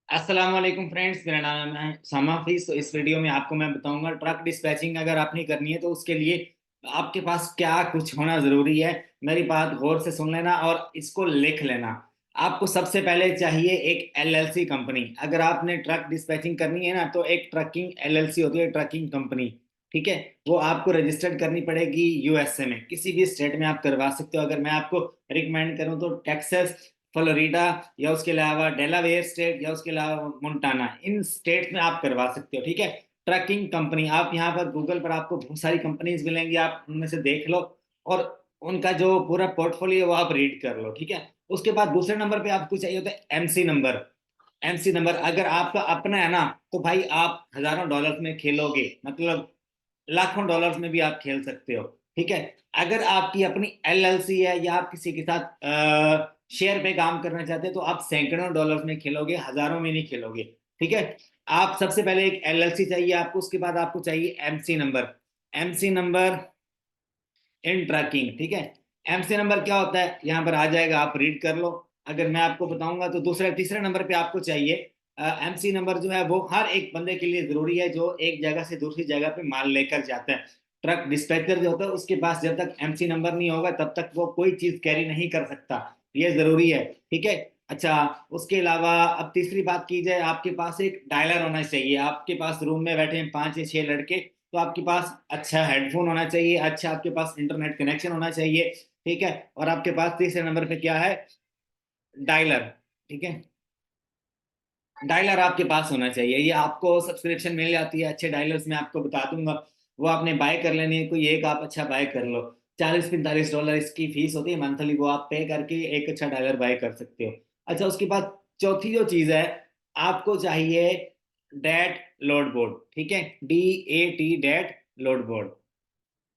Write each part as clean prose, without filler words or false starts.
अस्सलाम वालेकुम फ्रेंड्स, मेरा नाम है सामा हफीज। तो इस वीडियो में आपको मैं बताऊंगा ट्रक डिस्पैचिंग अगर आपने करनी है तो उसके लिए आपके पास क्या कुछ होना जरूरी है। मेरी बात गौर से सुन लेना और इसको लिख लेना। आपको सबसे पहले चाहिए एक एलएलसी कंपनी। अगर आपने ट्रक डिस्पैचिंग करनी है ना तो एक ट्रकिंग एलएलसी होती है, ट्रकिंग कंपनी। ठीक है, वो आपको रजिस्टर्ड करनी पड़ेगी यूएसए में, किसी भी स्टेट में आप करवा सकते हो। अगर मैं आपको रिकमेंड करूं तो टेक्सास, फ्लोरिडा, या उसके अलावा डेलावेयर स्टेट, या उसके अलावा मोन्टाना, इन स्टेट में आप करवा सकते हो। ठीक है, ट्रकिंग कंपनी। आप यहाँ पर गूगल पर आपको बहुत सारी कंपनीज मिलेंगी, आप उनमें से देख लो और उनका जो पूरा पोर्टफोलियो वो आप रीड कर लो। ठीक है, उसके बाद दूसरे नंबर पे आपको चाहिए होता है एमसी नंबर। एमसी नंबर अगर आपका अपना है ना तो भाई आप हजारों डॉलर्स में खेलोगे, मतलब लाखों डॉलर्स में भी आप खेल सकते हो। ठीक है, अगर आपकी अपनी एलएलसी है या आप किसी के साथ शेयर पे काम करना चाहते हैं तो आप सैकड़ों डॉलर्स में खेलोगे, हजारों में नहीं खेलोगे। ठीक है, आप सबसे पहले एक एलएलसी चाहिए आपको, उसके बाद आपको चाहिए MC number. MC number in tracking. ठीक है, एमसी नंबर क्या होता है यहाँ पर आ जाएगा, आप रीड कर लो। अगर मैं आपको बताऊंगा तो दूसरे तीसरे नंबर पे आपको चाहिए एमसी नंबर। जो है वो हर एक बंदे के लिए जरूरी है जो एक जगह से दूसरी जगह पे माल लेकर जाता है। ट्रक डिस्पैचर जो होता है उसके पास जब तक एमसी नंबर नहीं होगा तब तक वो कोई चीज कैरी नहीं कर सकता। ये जरूरी है। ठीक है, अच्छा, उसके अलावा अब तीसरी बात की जाए, आपके पास एक डायलर होना चाहिए। आपके पास रूम में बैठे हैं 5 या 6 लड़के, तो आपके पास अच्छा हेडफोन होना चाहिए, अच्छा आपके पास इंटरनेट कनेक्शन होना चाहिए। ठीक है, और आपके पास तीसरे नंबर पे क्या है, डायलर। ठीक है, डायलर आपके पास होना चाहिए। ये आपको सब्सक्रिप्शन मिल जाती है अच्छे डायलर्स में, आपको बता दूंगा। वो आपने बाय कर लेनी है, कोई एक आप अच्छा बाय कर लो। 40-45 डॉलर इसकी फीस होती है मंथली, वो आप पे करके एक अच्छा डायलर बाय कर सकते हो। अच्छा, उसके बाद चौथी जो चीज है, आपको चाहिए डैट लोड बोर्ड। ठीक है, DAT, डैट लोड बोर्ड।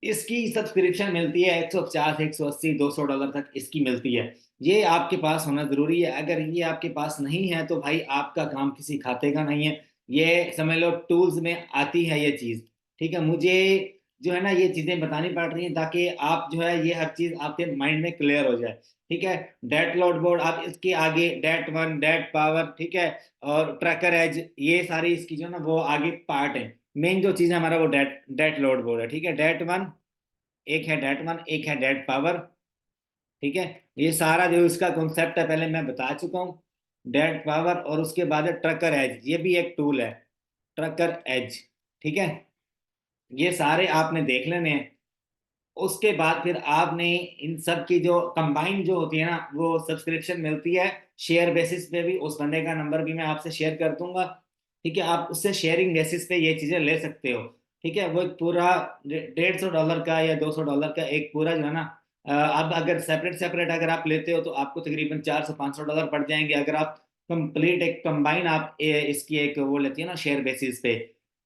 इसकी सब्सक्रिप्शन मिलती है 150, 180, $200 तक इसकी मिलती है। ये आपके पास होना जरूरी है। अगर ये आपके पास नहीं है तो भाई आपका काम किसी खाते का नहीं है। ये समझ लो टूल्स में आती है ये चीज। ठीक है, मुझे जो है ना ये चीजें बतानी पड़ रही हैं ताकि आप जो है ये हर चीज आपके माइंड में क्लियर हो जाए। ठीक है, डेट लोड बोर्ड, आप इसके आगे डेट वन, डेट पावर, ठीक है, और ट्रैकर एज, ये सारी इसकी जो है ना वो आगे पार्ट है। मेन जो चीज है हमारा वो डेट डेट लोड बोर्ड है। ठीक है, डेट वन एक है, डेट वन एक है, डेट पावर। ठीक है, ये सारा जो इसका कॉन्सेप्ट है पहले मैं बता चुका हूँ। डेट पावर, और उसके बाद है ट्रकर एज, ये भी एक टूल है, ट्रकर एज। ठीक है, ये सारे आपने देख लेने हैं। उसके बाद फिर आपने इन सब की जो कंबाइन जो होती है ना वो सब्सक्रिप्शन मिलती है शेयर बेसिस पे भी। उस बंदे का नंबर भी मैं आपसे शेयर कर दूंगा। ठीक है, आप उससे शेयरिंग बेसिस पे ये चीजें ले सकते हो। ठीक है, वो एक पूरा $150 का या $200 का एक पूरा जो है ना, अब अगर सेपरेट सेपरेट अगर आप लेते हो तो आपको तकरीबन $400-500 पड़ जाएंगे। अगर आप कंप्लीट एक कंबाइन आप इसकी एक वो लेती है ना शेयर बेसिस पे,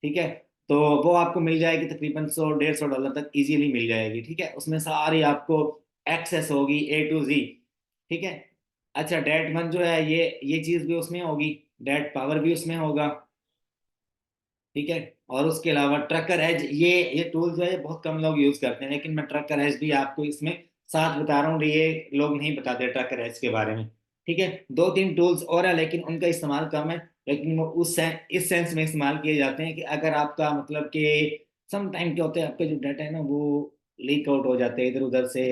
ठीक है, तो वो आपको मिल जाएगी तकरीबन 100-150 डॉलर तक इजीली मिल जाएगी। ठीक है, उसमें सारी आपको एक्सेस होगी A to Z। ठीक है, अच्छा, डेट वन जो है ये चीज भी उसमें होगी, डेट पावर भी उसमें होगा। ठीक है, और उसके अलावा ट्रकर एज, ये टूल जो है बहुत कम लोग यूज करते हैं, लेकिन मैं ट्रकर एज भी आपको इसमें साथ बता रहा हूँ। ये लोग नहीं बताते ट्रकर एज के बारे में। ठीक है, 2-3 टूल्स और है लेकिन उनका इस्तेमाल कम है। लेकिन वो इस सेंस में इस्तेमाल किए जाते हैं कि अगर आपका मतलब कि सम टाइम क्या होता है, आपका जो डाटा है ना वो लीक आउट हो जाते हैं इधर उधर से।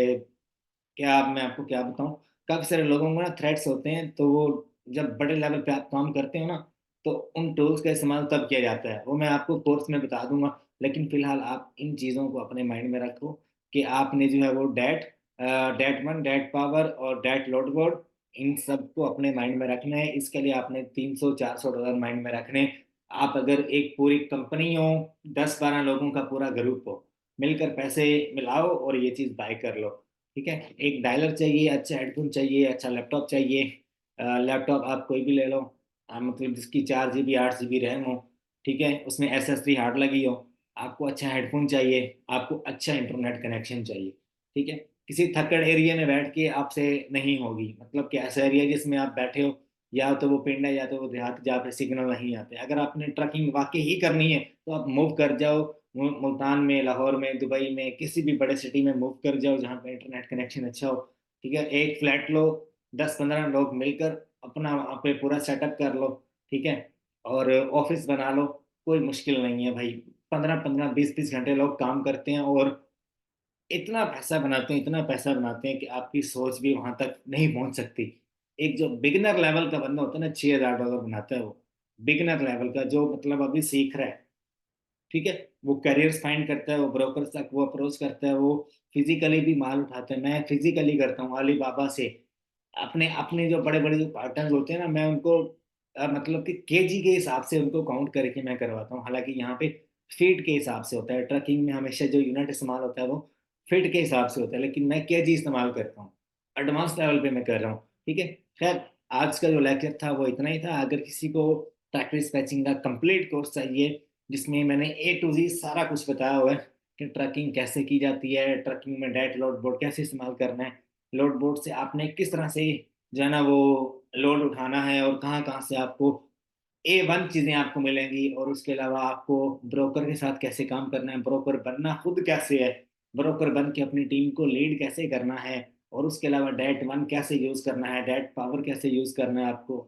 क्या मैं आपको क्या बताऊं, काफी सारे लोगों को ना थ्रेट्स होते हैं, तो वो जब बड़े लेवल पे आप काम करते हो ना तो उन टूल्स का इस्तेमाल तब किया जाता है। वो मैं आपको कोर्स में बता दूंगा, लेकिन फिलहाल आप इन चीज़ों को अपने माइंड में रखो कि आपने जो है वो डेट वन, डेट पावर और डेट लोड बोर्ड, इन सबको अपने माइंड में रखना है। इसके लिए आपने 300-400 डॉलर माइंड में रखने। आप अगर एक पूरी कंपनी हो, 10-12 लोगों का पूरा ग्रुप हो, मिलकर पैसे मिलाओ और ये चीज़ बाय कर लो। ठीक है, एक डायलर चाहिए, अच्छा हेडफोन चाहिए, अच्छा लैपटॉप चाहिए। लैपटॉप आप कोई भी ले लो, मतलब जिसकी 4 GB 8 GB रैम हो। ठीक है, उसमें SSD हार्ड लगी हो। आपको अच्छा हेडफोन चाहिए, आपको अच्छा इंटरनेट कनेक्शन चाहिए। ठीक है, किसी थक्कड़ एरिया में बैठ के आपसे नहीं होगी, मतलब कि ऐसा एरिया जिसमें आप बैठे हो, या तो वो पिंड है या तो वो देहात जहाँ पे सिग्नल नहीं आते। अगर आपने ट्रकिंग वाकई ही करनी है तो आप मूव कर जाओ, मुल्तान में, लाहौर में, दुबई में, किसी भी बड़े सिटी में मूव कर जाओ जहाँ पे इंटरनेट कनेक्शन अच्छा हो। ठीक है, एक फ्लैट लो, 10-15 लोग मिलकर अपना वहाँ पे पूरा सेटअप कर लो। ठीक है, और ऑफिस बना लो, कोई मुश्किल नहीं है भाई। 15-15 20-20 घंटे लोग काम करते हैं और इतना पैसा बनाते हैं, इतना पैसा बनाते हैं कि आपकी सोच भी वहां तक नहीं पहुंच सकती। एक जो बिगिनर लेवल का बंदा होता है ना, $6,000 बनाता है वो, बिगिनर लेवल का जो मतलब अभी सीख रहा है, ठीक है। वो करियर्स फाइंड करता है, वो ब्रोकर तक वो अप्रोच करता है, वो फिजिकली भी माल उठाता है। मैं फिजिकली करता हूँ अलीबाबा से। अपने अपने जो बड़े बड़े जो पार्टनर्स होते हैं ना, मैं उनको मतलब कि केजी के हिसाब से उनको काउंट करके मैं करवाता हूँ। हालांकि यहाँ पे फीट के हिसाब से होता है, ट्रकिंग में हमेशा जो यूनिट इस्तेमाल होता है वो फीट के हिसाब से होता है, लेकिन मैं केजी इस्तेमाल करता हूँ। एडवांस लेवल पे मैं कर रहा हूँ, ठीक है। खैर, आज का जो लेक्चर था वो इतना ही था। अगर किसी को ट्रैक डिस्पैचिंग का कंप्लीट कोर्स चाहिए, जिसमें मैंने A to Z सारा कुछ बताया हुआ है कि ट्रकिंग कैसे की जाती है, ट्रकिंग में डायरेक्ट लोड बोर्ड कैसे इस्तेमाल करना है, लोड बोर्ड से आपने किस तरह से जो है ना वो लोड उठाना है, और कहाँ कहाँ से आपको A1 चीजें आपको मिलेंगी, और उसके अलावा आपको ब्रोकर के साथ कैसे काम करना है, ब्रोकर बनना खुद कैसे है, ब्रोकर बन के अपनी टीम को लीड कैसे करना है, और उसके अलावा डैट वन कैसे यूज करना है, डैट पावर कैसे यूज करना है आपको।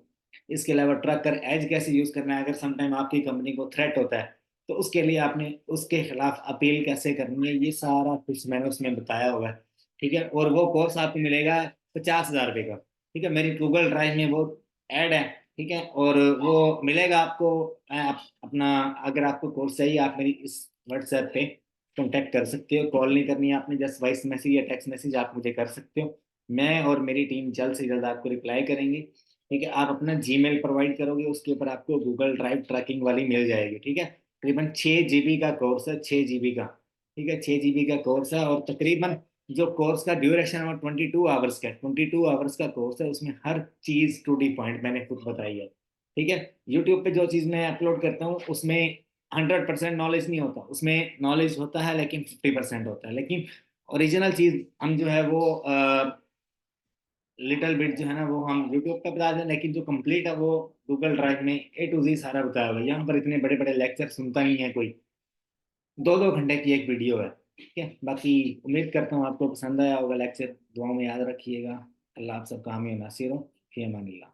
इसके अलावा ट्रकर एज कैसे यूज करना है, अगर समटाइम आपकी कंपनी को थ्रेट होता है तो उसके लिए आपने उसके खिलाफ अपील कैसे करनी है, ये सारा कुछ मैंने उसमें बताया हुआ है, ठीक है। और वो कोर्स आपको मिलेगा ₹50,000 का, ठीक है। मेरी गूगल ड्राइव में वो ऐड है, ठीक है। और वो मिलेगा आपको। अपना अगर आपको कोर्स चाहिए, आप मेरी इस व्हाट्सएप पे कांटेक्ट कर सकते हो। कॉल नहीं करनी है आपने, जस्ट वॉइस मैसेज या टेक्स्ट मैसेज आप मुझे कर सकते हो। मैं और मेरी टीम जल्द से जल्द आपको रिप्लाई करेंगे, ठीक है। आप अपना जीमेल प्रोवाइड करोगे, उसके ऊपर आपको गूगल ड्राइव ट्रैकिंग वाली मिल जाएगी, ठीक है। तकरीबन 6 GB का कोर्स है, 6 GB का, ठीक है। 6 GB का कोर्स है, और तकरीबन जो कोर्स का ड्यूरेशन है वो 22 आवर्स का है। 22 आवर्स का कोर्स है, उसमें हर चीज टू डी पॉइंट मैंने खुद बताई है, ठीक है। यूट्यूब पे जो चीज मैं अपलोड करता हूँ उसमें 100% नॉलेज नहीं होता, उसमें नॉलेज होता है लेकिन 50% होता है। लेकिन ओरिजिनल चीज हम जो है वो लिटिल बिट जो है ना वो हम यूट्यूब पे बता दें, लेकिन जो कंप्लीट है वो गूगल ड्राइव में A to Z सारा बताया हुआ है। यहाँ पर इतने बड़े बड़े लेक्चर सुनता नहीं है कोई, 2-2 घंटे की एक वीडियो है, ठीक है। बाकी उम्मीद करता हूँ आपको पसंद आया होगा लेक्चर। दुआओं में याद रखिएगा। अल्लाह आप सबका हामी नासिर हो। फी अमानिल्लाह।